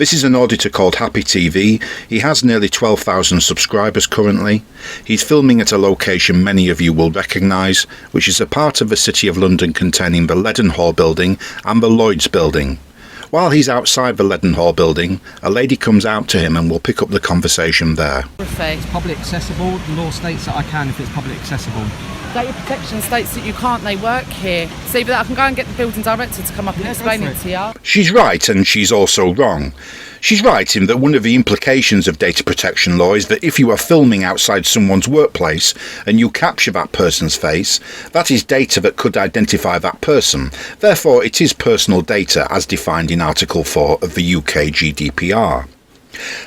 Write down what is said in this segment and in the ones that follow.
This is an auditor called Happy TV. He has nearly 12,000 subscribers currently. He's filming at a location many of you will recognise, which is a part of the City of London containing the Leadenhall building and the Lloyd's building. While he's outside the Leadenhall building, a lady comes out to him and will pick up the conversation there. It's public accessible. The law states that I can if it's public accessible. Data protection states that you can't, they work here. So either that I can go and get the building director to come up and explain it to you. She's right, and she's also wrong. She's right in that one of the implications of data protection law is that if you are filming outside someone's workplace and you capture that person's face, that is data that could identify that person. Therefore, it is personal data as defined in Article 4 of the UK GDPR.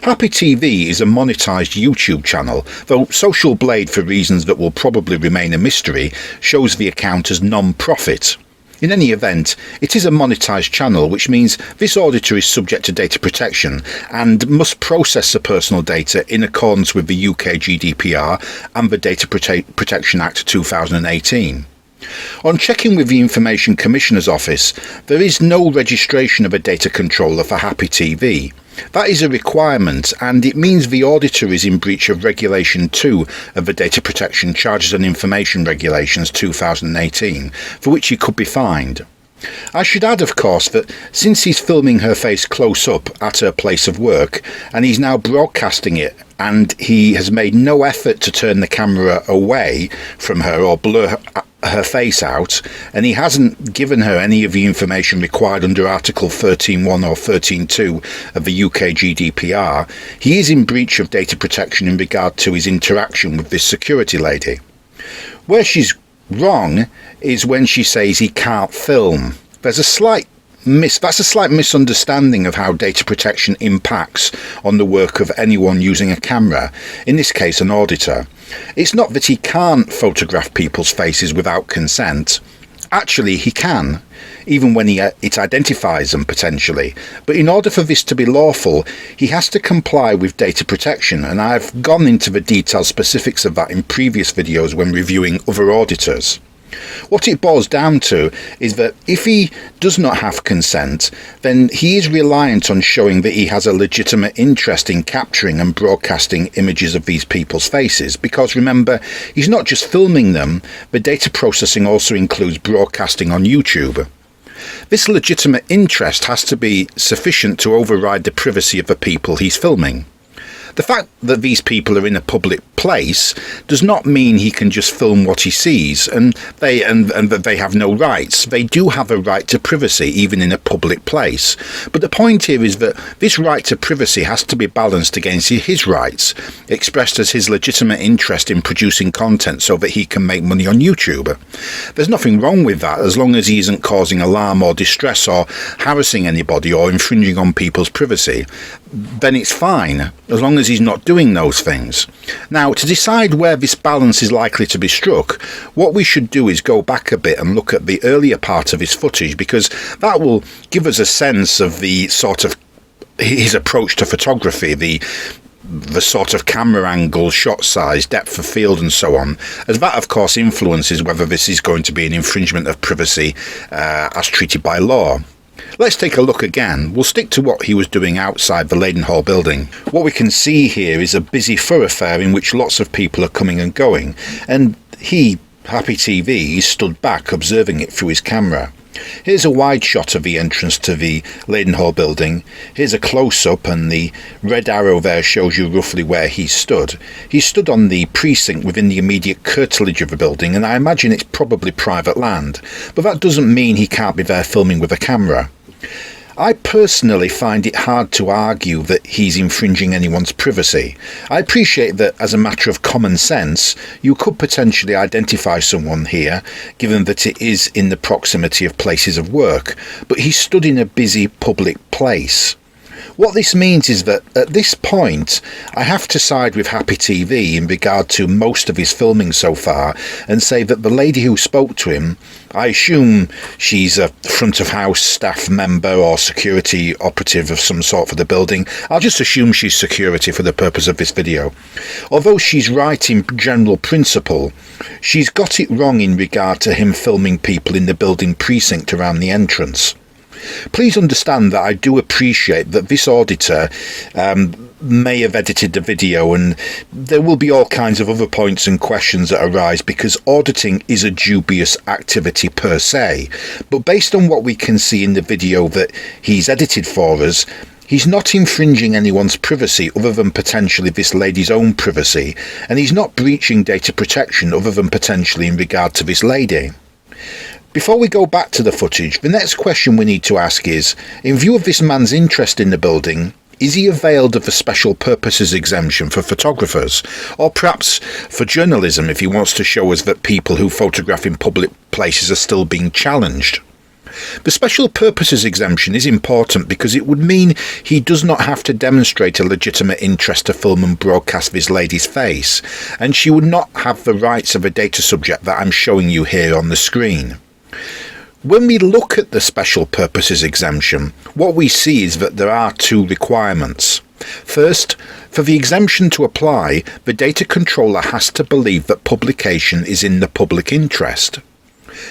Happy TV is a monetised YouTube channel, though Social Blade, for reasons that will probably remain a mystery, shows the account as non-profit. In any event, it is a monetised channel, which means this auditor is subject to data protection and must process the personal data in accordance with the UK GDPR and the Data Protection Act 2018. On checking with the Information Commissioner's Office, there is no registration of a data controller for Happy TV. That is a requirement, and it means the auditor is in breach of Regulation 2 of the Data Protection Charges and Information Regulations 2018, for which he could be fined. I should add, of course, that since he's filming her face close up at her place of work, and he's now broadcasting it, and he has made no effort to turn the camera away from her or blur her face out, and he hasn't given her any of the information required under Article 13.1 or 13.2 of the UK GDPR, he is in breach of data protection in regard to his interaction with this security lady. Where she's wrong is when she says he can't film. That's a slight misunderstanding of how data protection impacts on the work of anyone using a camera, in this case an auditor. It's not that he can't photograph people's faces without consent. Actually, he can, even when it identifies them potentially. But in order for this to be lawful, he has to comply with data protection, and I've gone into the detailed specifics of that in previous videos when reviewing other auditors. What it boils down to is that if he does not have consent, then he is reliant on showing that he has a legitimate interest in capturing and broadcasting images of these people's faces, because remember, he's not just filming them, the data processing also includes broadcasting on YouTube. This legitimate interest has to be sufficient to override the privacy of the people he's filming. The fact that these people are in a public place does not mean he can just film what he sees, and that they have no rights. They do have a right to privacy, even in a public place. But the point here is that this right to privacy has to be balanced against his rights, expressed as his legitimate interest in producing content so that he can make money on YouTube. There's nothing wrong with that, as long as he isn't causing alarm or distress or harassing anybody or infringing on people's privacy. Then it's fine, as long as he's not doing those things. Now, to decide where this balance is likely to be struck, what we should do is go back a bit and look at the earlier part of his footage, because that will give us a sense of the sort of his approach to photography, the sort of camera angle, shot size, depth of field and so on, as that of course influences whether this is going to be an infringement of privacy as treated by law. Let's take a look again. We'll stick to what he was doing outside the Leadenhall building. What we can see here is a busy thoroughfare in which lots of people are coming and going, and he, Happy TV, stood back observing it through his camera. Here's a wide shot of the entrance to the Leadenhall building. Here's a close-up, and the red arrow there shows you roughly where he stood. He stood on the precinct within the immediate curtilage of the building, and I imagine it's probably private land. But that doesn't mean he can't be there filming with a camera. I personally find it hard to argue that he's infringing anyone's privacy. I appreciate that as a matter of common sense, you could potentially identify someone here, given that it is in the proximity of places of work, but he stood in a busy public place. What this means is that at this point I have to side with Happy TV in regard to most of his filming so far and say that the lady who spoke to him, I assume she's a front of house staff member or security operative of some sort for the building. I'll just assume she's security for the purpose of this video. Although she's right in general principle, she's got it wrong in regard to him filming people in the building precinct around the entrance. Please understand that I do appreciate that this auditor may have edited the video, and there will be all kinds of other points and questions that arise because auditing is a dubious activity per se. But based on what we can see in the video that he's edited for us, he's not infringing anyone's privacy other than potentially this lady's own privacy, and he's not breaching data protection other than potentially in regard to this lady. Before we go back to the footage, the next question we need to ask is, in view of this man's interest in the building, is he availed of the special purposes exemption for photographers, or perhaps for journalism if he wants to show us that people who photograph in public places are still being challenged? The special purposes exemption is important because it would mean he does not have to demonstrate a legitimate interest to film and broadcast this lady's face, and she would not have the rights of a data subject that I'm showing you here on the screen. When we look at the special purposes exemption, what we see is that there are two requirements. First, for the exemption to apply, the data controller has to believe that publication is in the public interest.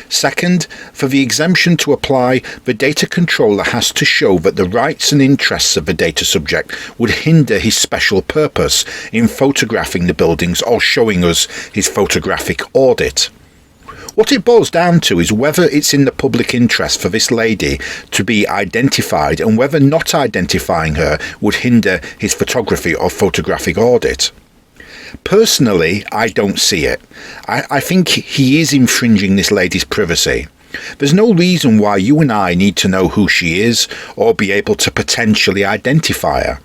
Second, for the exemption to apply, the data controller has to show that the rights and interests of the data subject would hinder his special purpose in photographing the buildings or showing us his photographic audit. What it boils down to is whether it's in the public interest for this lady to be identified and whether not identifying her would hinder his photography or photographic audit. Personally, I don't see it. I think he is infringing this lady's privacy. There's no reason why you and I need to know who she is or be able to potentially identify her.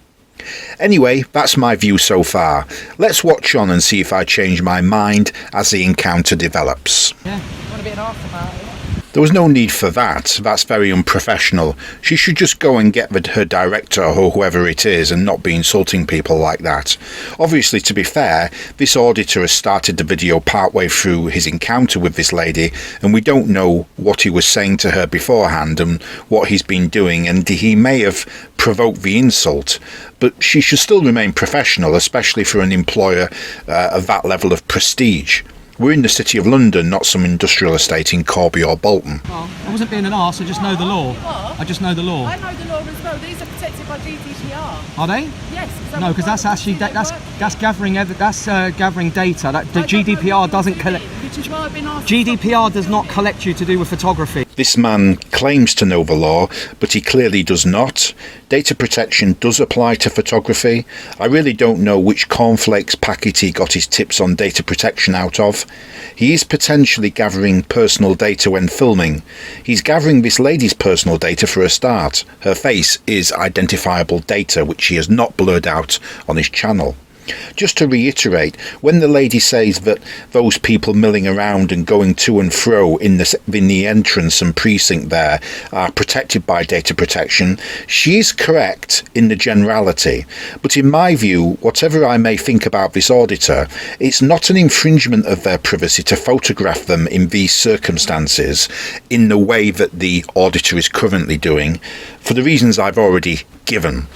Anyway, that's my view so far. Let's watch on and see if I change my mind as the encounter develops. Yeah, want to be an arse about it. There was no need for that. That's very unprofessional. She should just go and get her director or whoever it is and not be insulting people like that. Obviously, to be fair, this auditor has started the video partway through his encounter with this lady, and we don't know what he was saying to her beforehand and what he's been doing, and he may have provoked the insult, but she should still remain professional, especially for an employer of that level of prestige. We're in the City of London, not some industrial estate in Corby or Bolton. Well, I wasn't being an arse, I just know the law. I just know the law. I know the law as well. These are protected by GDPR. Are they? Yes. No, because that's actually that's gathering gathering data. That the GDPR doesn't collect. Which is why I've been asked. GDPR does not collect you to do with photography. This man claims to know the law, but he clearly does not. Data protection does apply to photography. I really don't know which cornflakes packet he got his tips on data protection out of. He is potentially gathering personal data when filming. He's gathering this lady's personal data for a start. Her face is identifiable data which he has not blurred out on his channel. Just to reiterate, when the lady says that those people milling around and going to and fro in the entrance and precinct there are protected by data protection, she is correct in the generality. But in my view, whatever I may think about this auditor, it's not an infringement of their privacy to photograph them in these circumstances in the way that the auditor is currently doing, for the reasons I've already given.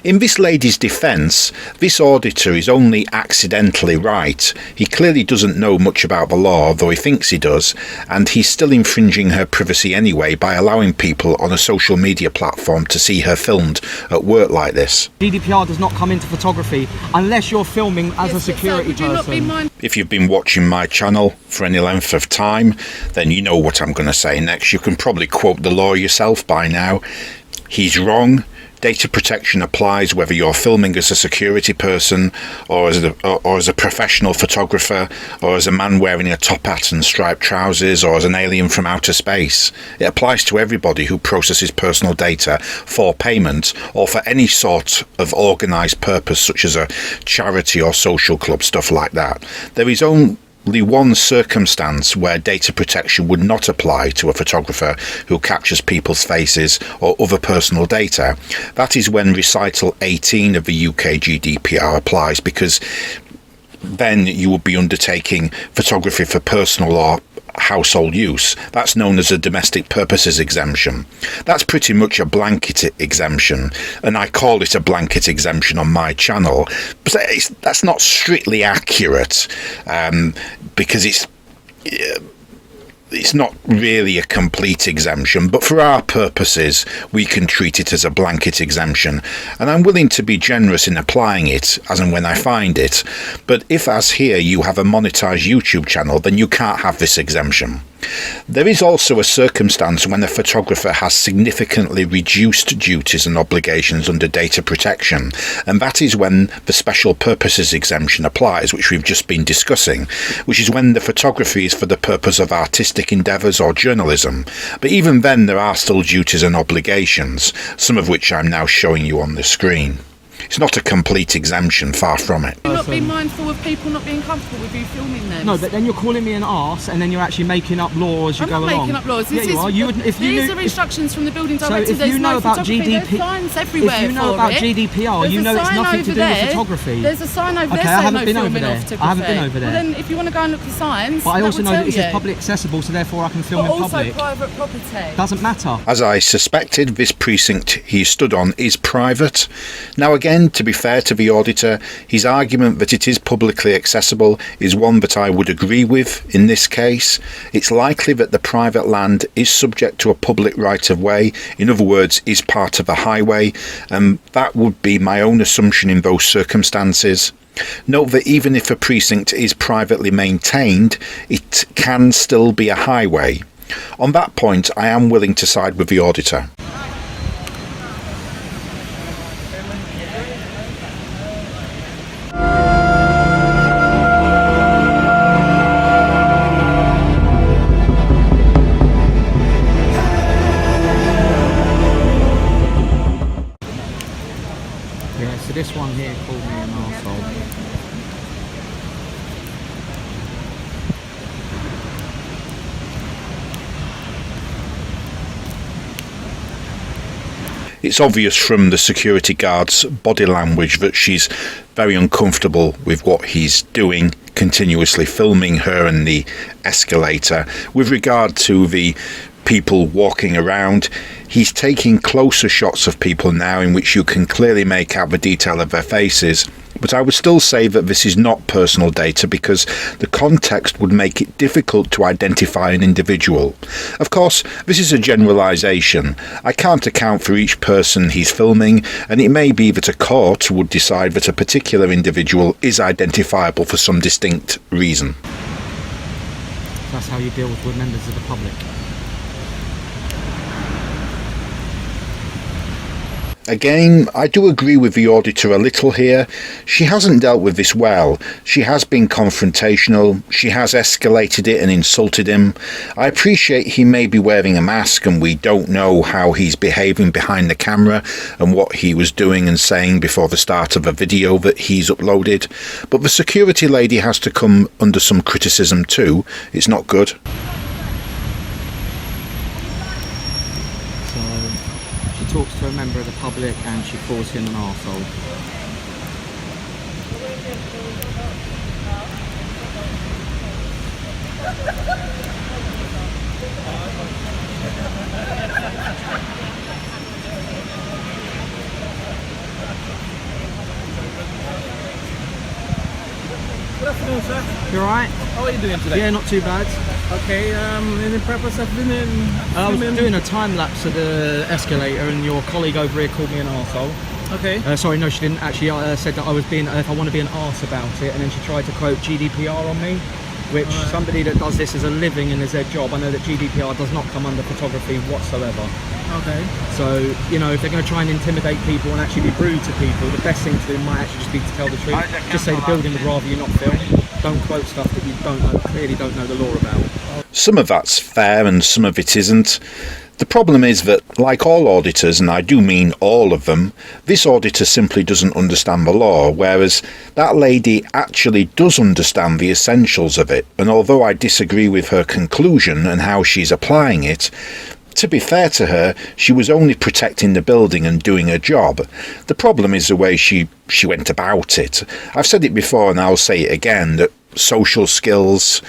In this lady's defence, this auditor is only accidentally right. He clearly doesn't know much about the law, though he thinks he does, and he's still infringing her privacy anyway by allowing people on a social media platform to see her filmed at work like this. GDPR does not come into photography unless you're filming as a security person. If you've been watching my channel for any length of time, then you know what I'm going to say next. You can probably quote the law yourself by now. He's wrong. Data protection applies whether you're filming as a security person or as a professional photographer or as a man wearing a top hat and striped trousers or as an alien from outer space. It applies to everybody who processes personal data for payment or for any sort of organised purpose such as a charity or social club, stuff like that. There is only one circumstance where data protection would not apply to a photographer who captures people's faces or other personal data. That is when Recital 18 of the UK GDPR applies, because then you would be undertaking photography for personal or household use. That's known as a domestic purposes exemption. That's pretty much a blanket exemption, and I call it a blanket exemption on my channel, but that's not strictly accurate, because it's not really a complete exemption, but for our purposes, we can treat it as a blanket exemption, and I'm willing to be generous in applying it as and when I find it. But if, as here, you have a monetized YouTube channel, then you can't have this exemption. There is also a circumstance when a photographer has significantly reduced duties and obligations under data protection, and that is when the special purposes exemption applies, which we've just been discussing, which is when the photography is for the purpose of artistic endeavours or journalism. But even then there are still duties and obligations, some of which I'm now showing you on the screen. It's not a complete exemption, far from it. You're not being mindful of people not being comfortable with you filming them. No, but then you're calling me an arse, and then you're actually making up law as you go along. I'm not making up laws. Yeah, you are. These are instructions from the building director. So if you know about GDPR, there's signs everywhere. If you know about GDPR, you know it's nothing to do with photography. There's a sign over there saying no filming of photography. I haven't been over there. Well, then if you want to go and look at the signs, but I also know that this is public accessible, so therefore I can film in public. But also private property. Doesn't matter. As I suspected, this precinct he stood on is private. Now again, to be fair to the auditor, his argument that it is publicly accessible is one that I would agree with in this case. It's likely that the private land is subject to a public right of way, in other words, is part of a highway, and that would be my own assumption in those circumstances. Note that even if a precinct is privately maintained, it can still be a highway. On that point, I am willing to side with the auditor. Yeah, so this one here called me an arsehole. It's obvious from the security guard's body language that she's very uncomfortable with what he's doing, continuously filming her and the escalator. With regard to the people walking around, he's taking closer shots of people now in which you can clearly make out the detail of their faces. But I would still say that this is not personal data because the context would make it difficult to identify an individual. Of course, this is a generalisation. I can't account for each person he's filming, and it may be that a court would decide that a particular individual is identifiable for some distinct reason. That's how you deal with members of the public. Again, I do agree with the auditor a little here. She hasn't dealt with this well. She has been confrontational. She has escalated it and insulted him. I appreciate he may be wearing a mask and we don't know how he's behaving behind the camera and what he was doing and saying before the start of a video that he's uploaded. But the security lady has to come under some criticism too. It's not good. Talks to a member of the public and she calls him an arsehole. Good afternoon, sir. You alright? How are you doing today? Yeah, not too bad. Okay, any purpose of filming? I was doing a time lapse of the escalator and your colleague over here called me an arsehole. Okay. Sorry, no, she didn't actually. Said that I was being, if I want to be an arse about it, and then she tried to quote GDPR on me, which somebody that does this as a living and as their job, I know that GDPR does not come under photography whatsoever. Okay. So, you know, if they're going to try and intimidate people and actually be rude to people, the best thing to do might actually just be to tell the truth. Just say the building would rather you not film. Don't quote stuff that you clearly don't know the law about. Some of that's fair and some of it isn't. The problem is that, like all auditors, and I do mean all of them, this auditor simply doesn't understand the law, whereas that lady actually does understand the essentials of it, and although I disagree with her conclusion and how she's applying it, to be fair to her, she was only protecting the building and doing her job. The problem is the way she went about it. I've said it before and I'll say it again, that social skills,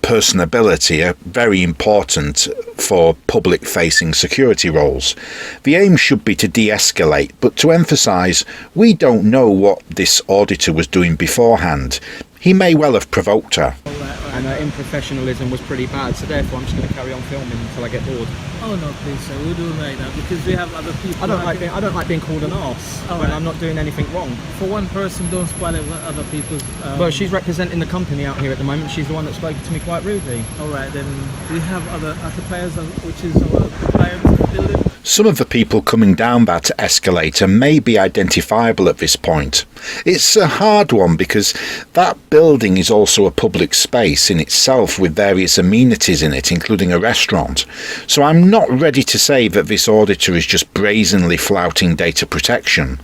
personability are very important for public-facing security roles. The aim should be to de-escalate, but to emphasise, we don't know what this auditor was doing beforehand. He may well have provoked her. And and her unprofessionalism was pretty bad, so therefore I'm just going to carry on filming until I get bored. Oh no, please sir, we don't like that because we have other people. I don't like being called an arse when I'm not doing anything wrong. For one person, don't spoil it with other people's. Well, she's representing the company out here at the moment. She's the one that spoke to me quite rudely. All right, then we have other occupiers, which is our clients in the building. Some of the people coming down that escalator may be identifiable at this point. It's a hard one because that building is also a public space in itself with various amenities in it, including a restaurant. So I'm not ready to say that this auditor is just brazenly flouting data protection.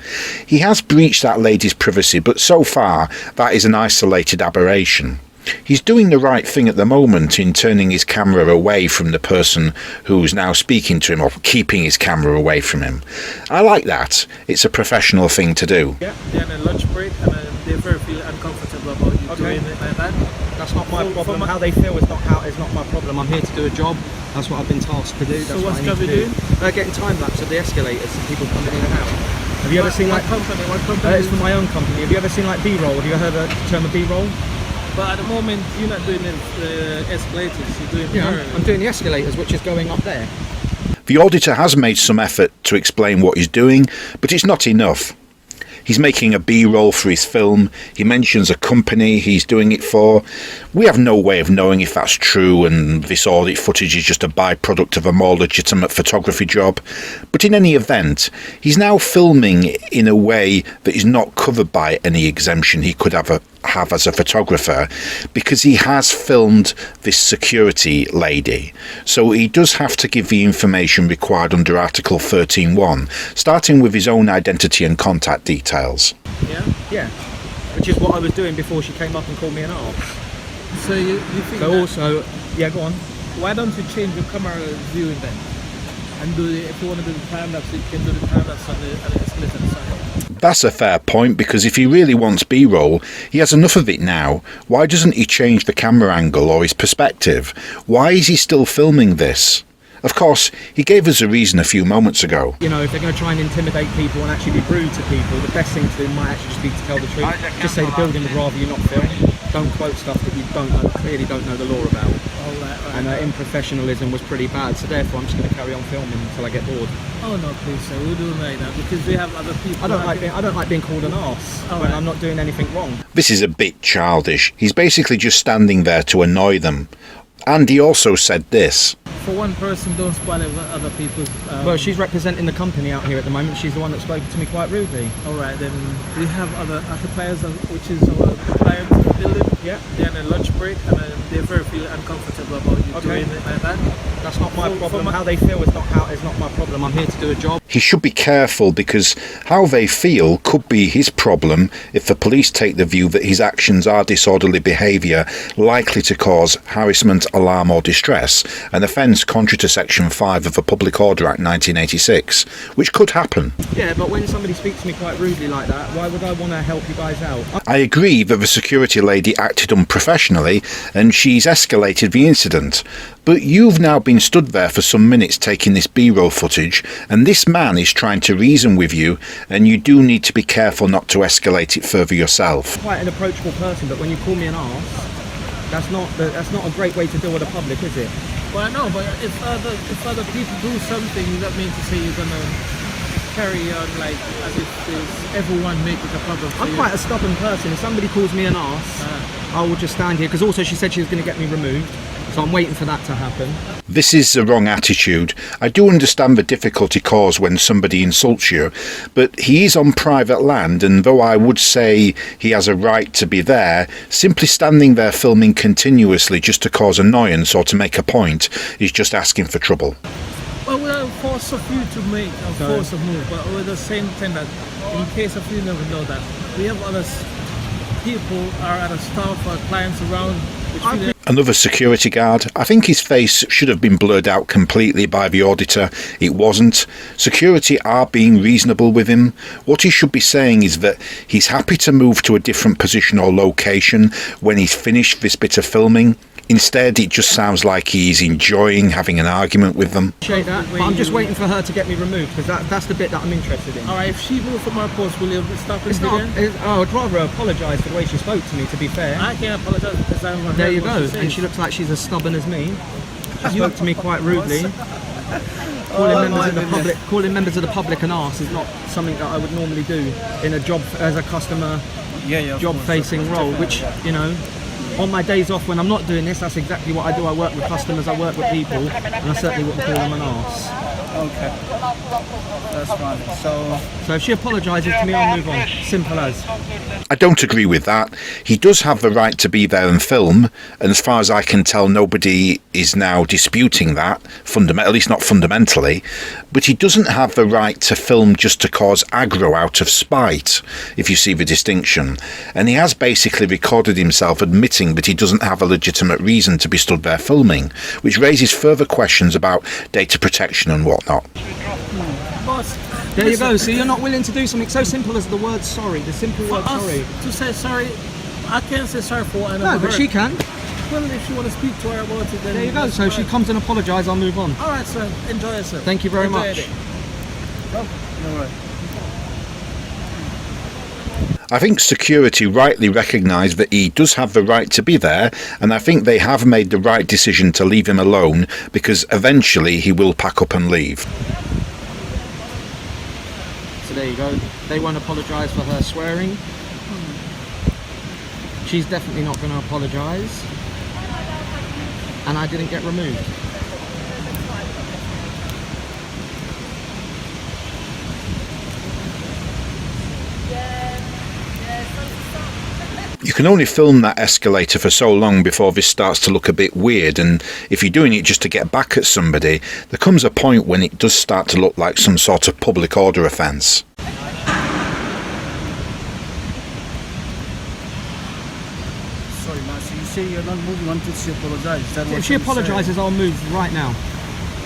He has breached that lady's privacy, but so far that is an isolated aberration. He's doing the right thing at the moment in turning his camera away from the person who's now speaking to him, or keeping his camera away from him. I like that. It's a professional thing to do. Yeah, they're on a lunch break and they very feel uncomfortable about you doing it like that. That's not my problem. How they feel is not my problem. I'm here to do a job. That's what I've been tasked to do. So what's job you doing? Getting time lapse of the escalators and people coming in and out. Have you ever seen what company? It's for my own company. Have you ever seen like B-roll? Have you ever heard the term of B-roll? But at the moment, you're not doing the escalators, you're doing... Yeah, I'm doing the escalators, which is going up there. The auditor has made some effort to explain what he's doing, but it's not enough. He's making a B-roll for his film. He mentions a company he's doing it for. We have no way of knowing if that's true and this audit footage is just a byproduct of a more legitimate photography job. But in any event, he's now filming in a way that is not covered by any exemption he could have as a photographer, because he has filmed this security lady. So he does have to give the information required under Article 13.1, starting with his own identity and contact details. Yeah, which is what I was doing before she came up and called me an arse. So you think So also, yeah, go on. why don't you change your camera viewing then? And if you want to do the time lapse, you can do the time lapse on the escalator side. That's a fair point, because if he really wants B-roll, he has enough of it now. Why doesn't he change the camera angle or his perspective? Why is he still filming this? Of course, he gave us a reason a few moments ago. You know, if they're going to try and intimidate people and actually be rude to people, the best thing to do might actually just be to tell the truth. Just say the building would rather you not film. Don't quote stuff that you clearly don't know the law about. And her unprofessionalism was pretty bad, so therefore I'm just going to carry on filming until I get bored. Oh no, please sir, we don't like that because we have other people. I don't like being called an arse when I'm not doing anything wrong. This is a bit childish. He's basically just standing there to annoy them. And he also said this. For one person, don't spoil it with other people's. Well, she's representing the company out here at the moment. She's the one that spoke to me quite rudely. All right, then we have other occupiers, which is our clients in the building. Yeah, they're on a lunch break and they very feel uncomfortable about you doing it like that. That's not my problem. How they feel is not my problem. I'm here to do a job. He should be careful, because how they feel could be his problem if the police take the view that his actions are disorderly behaviour likely to cause harassment, alarm or distress, an offence contrary to Section 5 of the Public Order Act 1986, which could happen. Yeah, but when somebody speaks to me quite rudely like that, why would I want to help you guys out? I agree that the security lady acted unprofessionally and she's escalated the incident, but you've now been stood there for some minutes taking this B-roll footage, and this man is trying to reason with you, and you do need to be careful not to escalate it further yourself. I'm quite an approachable person, but when you call me an arse, that's not a great way to deal with the public, is it? Well, I know, but if other people do something, that means to say you're gonna carry on like as if everyone make it a problem for I'm you. quite a stubborn person. If somebody calls me an arse, I will just stand here, because also she said she was going to get me removed, so I'm waiting for that to happen. This is the wrong attitude. I do understand the difficulty caused when somebody insults you, but he is on private land, and though I would say he has a right to be there, simply standing there filming continuously just to cause annoyance or to make a point is just asking for trouble. Well, we're forced of you to make a force of move, but with the same thing that in case of you never know that we have other people are at a staff or clients around which Another security guard. I think his face should have been blurred out completely by the auditor. It wasn't. Security are being reasonable with him. What he should be saying is that he's happy to move to a different position or location when he's finished this bit of filming. Instead, it just sounds like he's enjoying having an argument with them. Appreciate that, but I'm just waiting for her to get me removed because that's the bit that I'm interested in. All right, if she moves from our post, will you stop it It's not. again? I would rather apologise for the way she spoke to me. To be fair, I can't apologize because I'm not. there you go. And she looks like she's as stubborn as me. She spoke to me quite rudely. Calling members of the public an arse is not something that I would normally do in a job as a customer job-facing role. Which, you know, on my days off when I'm not doing this, that's exactly what I do. I work with customers, I work with people, and I certainly wouldn't call them an arse. Okay, that's fine. So if she apologises to me, I'll move on. Simple as. I don't agree with that. He does have the right to be there and film, and as far as I can tell, nobody is now disputing that, at least not fundamentally. But he doesn't have the right to film just to cause aggro out of spite, if you see the distinction. And he has basically recorded himself admitting that he doesn't have a legitimate reason to be stood there filming, which raises further questions about data protection and whatnot. There you go. So you're not willing to do something so simple as the word sorry, the simple word sorry. To say sorry, I can't say sorry for what I No, never but heard. she can. Well, if you want to speak to her about it, then There you go. that's So if she fine. comes and apologise, I'll move on. All right, sir. Enjoy yourself. Thank you very Enjoy much. your day. All right. I think security rightly recognise that he does have the right to be there, and I think they have made the right decision to leave him alone, because eventually he will pack up and leave. So there you go. They won't apologise for her swearing. She's definitely not going to apologise. And I didn't get removed. You can only film that escalator for so long before this starts to look a bit weird, and if you're doing it just to get back at somebody, there comes a point when it does start to look like some sort of public order offence. Sorry, man. So you say you're not moving until she apologizes. Is that what If she you're saying? apologises, I'll move right now.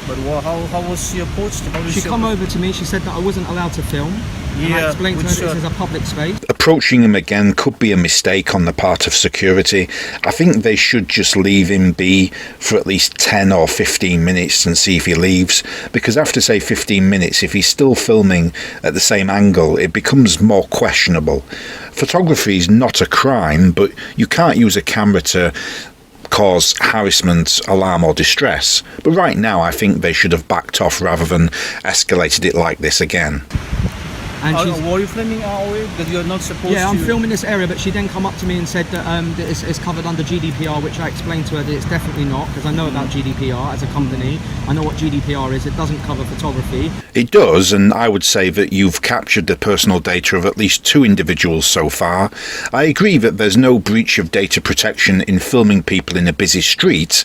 But how was she approached? How did She come over to me, she said that I wasn't allowed to film. And I Yeah, explained to her which, that this is a public space. Approaching him again could be a mistake on the part of security. I think they should just leave him be for at least 10 or 15 minutes and see if he leaves, because after say 15 minutes, if he's still filming at the same angle, it becomes more questionable. Photography is not a crime, but you can't use a camera to cause harassment, alarm or distress. But right now I think they should have backed off rather than escalated it like this again. And she's, were you filming our way? Because you're not supposed to. yeah, I'm filming this area, but she then come up to me and said that, that it's covered under GDPR, which I explained to her that it's definitely not, because I know about GDPR as a company. I know what GDPR is. It doesn't cover photography. It does, and I would say that you've captured the personal data of at least 2 individuals so far. I agree that there's no breach of data protection in filming people in a busy street,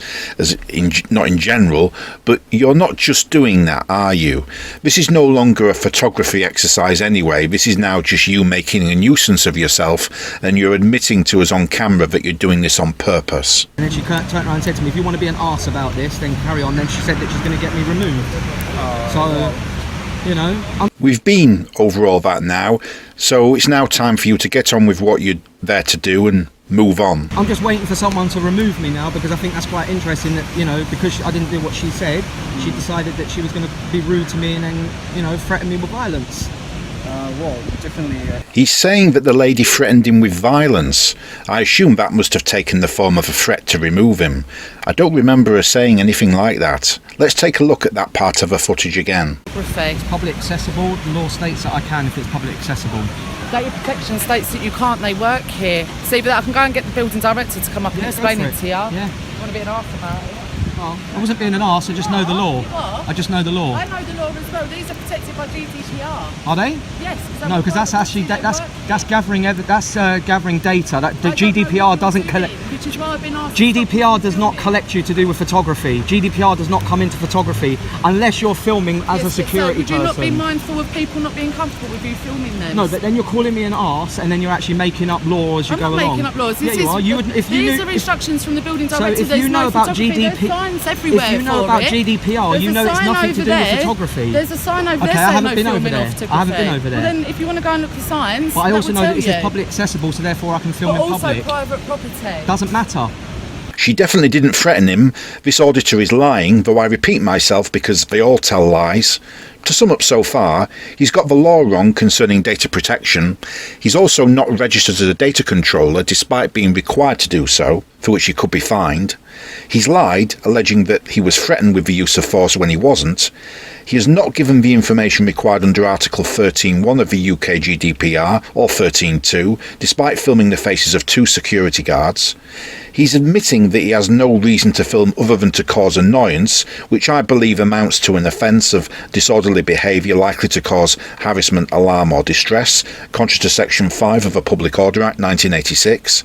not in general, but you're not just doing that, are you? This is no longer a photography exercise anyway. This is now just you making a nuisance of yourself, and you're admitting to us on camera that you're doing this on purpose. And then she turned around and said to me, if you want to be an arse about this, then carry on. Then she said that she's going to get me removed. So, you know. We've been over all that now, so it's now time for you to get on with what you're there to do and move on. I'm just waiting for someone to remove me now, because I think that's quite interesting that, you know, because I didn't do what she said, she decided that she was going to be rude to me and then, you know, threaten me with violence. Well, definitely. He's saying that the lady threatened him with violence. I assume that must have taken the form of a threat to remove him. I don't remember her saying anything like that. Let's take a look at that part of her footage again. It's public accessible. The law states that I can if it's public accessible. Data protection states that you can't. They work here. See, but I can go and get the building director to come up and Yeah, explain go for it to you. Yeah. You want to be an arse about it? I wasn't being an arse, I just know the law. You are? I just know the law. I know the law as well. These are protected by GDPR. Are they? Yes. No, because that's actually that's gathering gathering data. That the GDPR doesn't collect. Which is why I've been asked. GDPR does not collect you to do with photography. GDPR does not come into photography unless you're filming as a security Would you not be person. mindful of people not being comfortable with you filming them? No, but then you're calling me an arse, and then you're actually making up law as you I'm go not along. making up laws. Yeah, This you is- are. You would, if you These knew, are if- instructions from the building So director. if There's you know no about photography. There's GDP, signs everywhere if you know for about it. GDPR, There's you a know it's sign nothing to over do with there. photography. There's a sign over Okay, there I saying haven't no been over filming there. of photography. I haven't been over there. Well, then if you want to go and look at signs, But I also that know will that this tell is you. public accessible, so therefore I can film But in also public. private property. Doesn't matter. She definitely didn't threaten him. This auditor is lying, though I repeat myself because they all tell lies. To sum up so far, he's got the law wrong concerning data protection. He's also not registered as a data controller despite being required to do so, for which he could be fined. He's lied, alleging that he was threatened with the use of force when he wasn't. He has not given the information required under Article 13.1 of the UK GDPR, or 13.2, despite filming the faces of 2 security guards. He's admitting that he has no reason to film other than to cause annoyance, which I believe amounts to an offence of disorderly behaviour likely to cause harassment, alarm or distress, contrary to Section 5 of the Public Order Act 1986.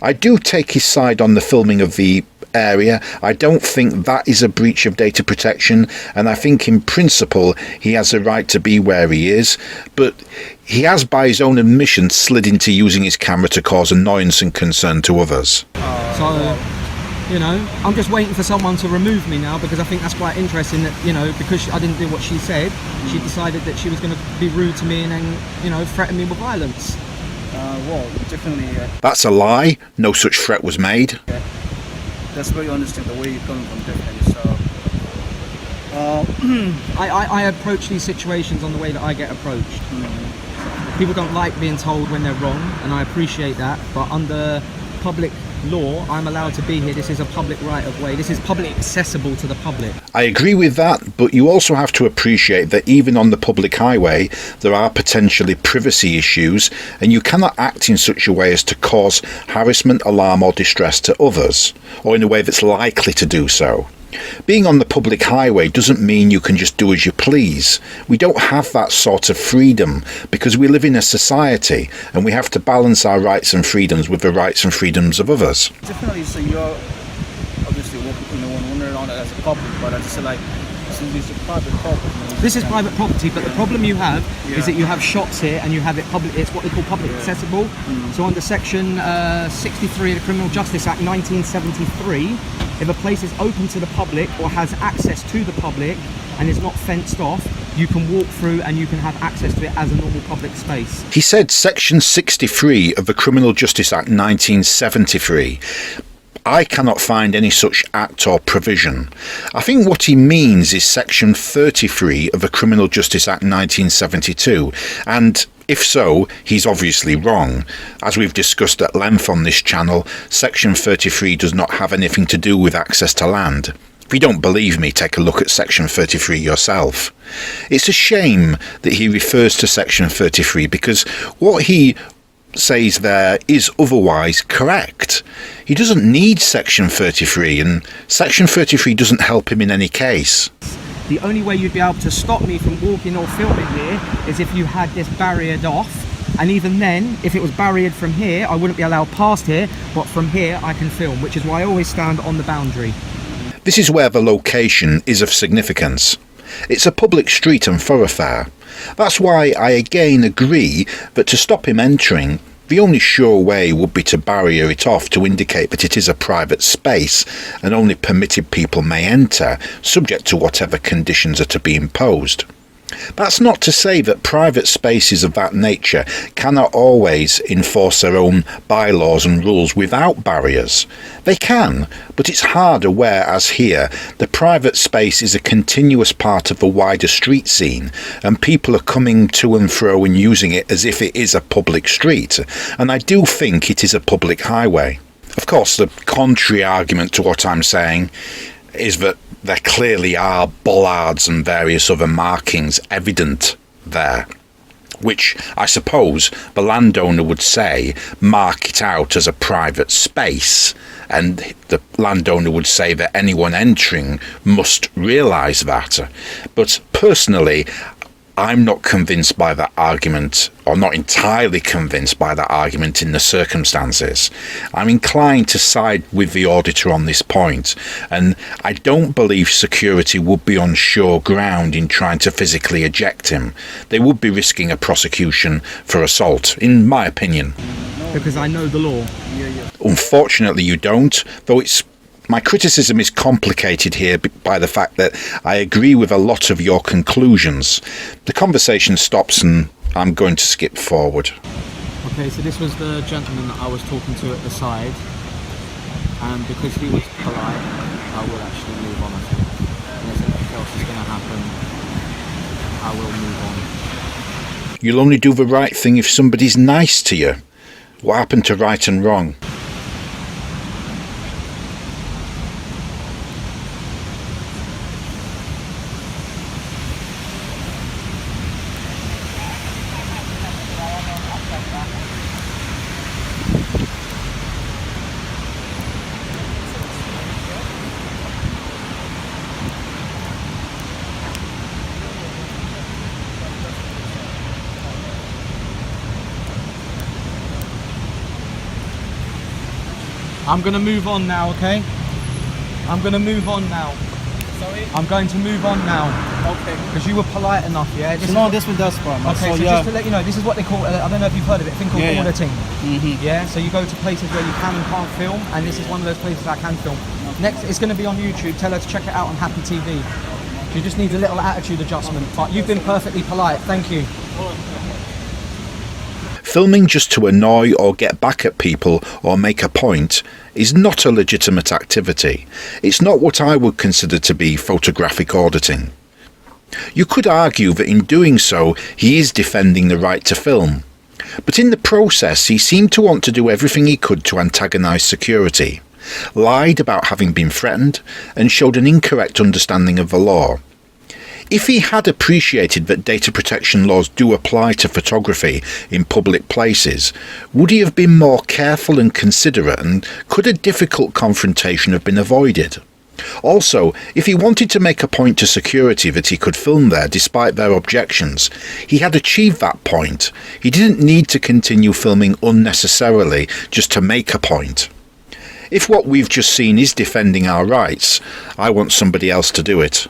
I do take his side on the filming of the area. I don't think that is a breach of data protection, and I think in principle he has a right to be where he is, but he has by his own admission slid into using his camera to cause annoyance and concern to others. So, you know, I'm just waiting for someone to remove me now, because I think that's quite interesting that, you know, because I didn't do what she said, she decided that she was going to be rude to me and then, you know, threaten me with violence. Well, definitely. That's a lie. No such threat was made. That's very understand the way you're coming from, definitely. So, I approach these situations on the way that I get approached. People don't like being told when they're wrong, and I appreciate that, but under public law, I'm allowed to be here. This is a public right of way. This is public accessible to the public. I agree with that, but you also have to appreciate that even on the public highway, there are potentially privacy issues, and you cannot act in such a way as to cause harassment, alarm or distress to others, or in a way that's likely to do so. Being on the public highway doesn't mean you can just do as you please. We don't have that sort of freedom because we live in a society and we have to balance our rights and freedoms with the rights and freedoms of others. definitely, so you're obviously walking, you know, when we're around it as a public, but I just like, since it's a private property. This is private property, but the problem you have is that you have shops here and you have it public. It's what they call public accessible. So under Section 63 of the Criminal Justice Act 1973, if a place is open to the public or has access to the public and is not fenced off, you can walk through and you can have access to it as a normal public space. He said Section 63 of the Criminal Justice Act 1973. I cannot find any such act or provision. I think what he means is Section 33 of the Criminal Justice Act 1972, and if so, he's obviously wrong. As we've discussed at length on this channel, Section 33 does not have anything to do with access to land. If you don't believe me, take a look at Section 33 yourself. It's a shame that he refers to Section 33 because what he says there is otherwise correct. He doesn't need Section 33, and Section 33 doesn't help him in any case. The only way you'd be able to stop me from walking or filming here is if you had this barriered off, and even then, if it was barriered from here, I wouldn't be allowed past here, but from here I can film, which is why I always stand on the boundary. This is where the location is of significance. It's a public street and thoroughfare. That's why I again agree that to stop him entering, the only sure way would be to barrier it off to indicate that it is a private space and only permitted people may enter, subject to whatever conditions are to be imposed. That's not to say that private spaces of that nature cannot always enforce their own bylaws and rules without barriers. They can, but it's harder, whereas here the private space is a continuous part of the wider street scene and people are coming to and fro and using it as if it is a public street, and I do think it is a public highway. Of course, the contrary argument to what I'm saying is that there clearly are bollards and various other markings evident there, which I suppose the landowner would say mark it out as a private space, and the landowner would say that anyone entering must realise that. But personally, I'm not convinced by that argument, or not entirely convinced by that argument in the circumstances. I'm inclined to side with the auditor on this point, and I don't believe security would be on sure ground in trying to physically eject him. They would be risking a prosecution for assault, in my opinion. Because I know the law. Unfortunately you don't, though my criticism is complicated here by the fact that I agree with a lot of your conclusions. The conversation stops and I'm going to skip forward. Okay, so this was the gentleman that I was talking to at the side, and because he was polite, I will actually move on, I think. And if anything else is going to happen, I will move on. You'll only do the right thing if somebody's nice to you. What happened to right and wrong? I'm going to move on now, okay? I'm going to move on now. Sorry? I'm going to move on now. Okay. Because you were polite enough, yeah? You know, this one does problem. Okay, so just to let you know, this is what they call, I don't know if you've heard of it, a thing called auditing. Yeah, so you go to places where you can and can't film, and this is one of those places I can film. Next, it's going to be on YouTube. Tell her to check it out on Happy TV. She just needs a little attitude adjustment, but you've been perfectly polite. Thank you. Filming just to annoy or get back at people or make a point is not a legitimate activity. It's not what I would consider to be photographic auditing. You could argue that in doing so he is defending the right to film, but in the process he seemed to want to do everything he could to antagonise security, lied about having been threatened, and showed an incorrect understanding of the law. If he had appreciated that data protection laws do apply to photography in public places, would he have been more careful and considerate, and could a difficult confrontation have been avoided? Also, if he wanted to make a point to security that he could film there despite their objections, he had achieved that point. He didn't need to continue filming unnecessarily just to make a point. If what we've just seen is defending our rights, I want somebody else to do it.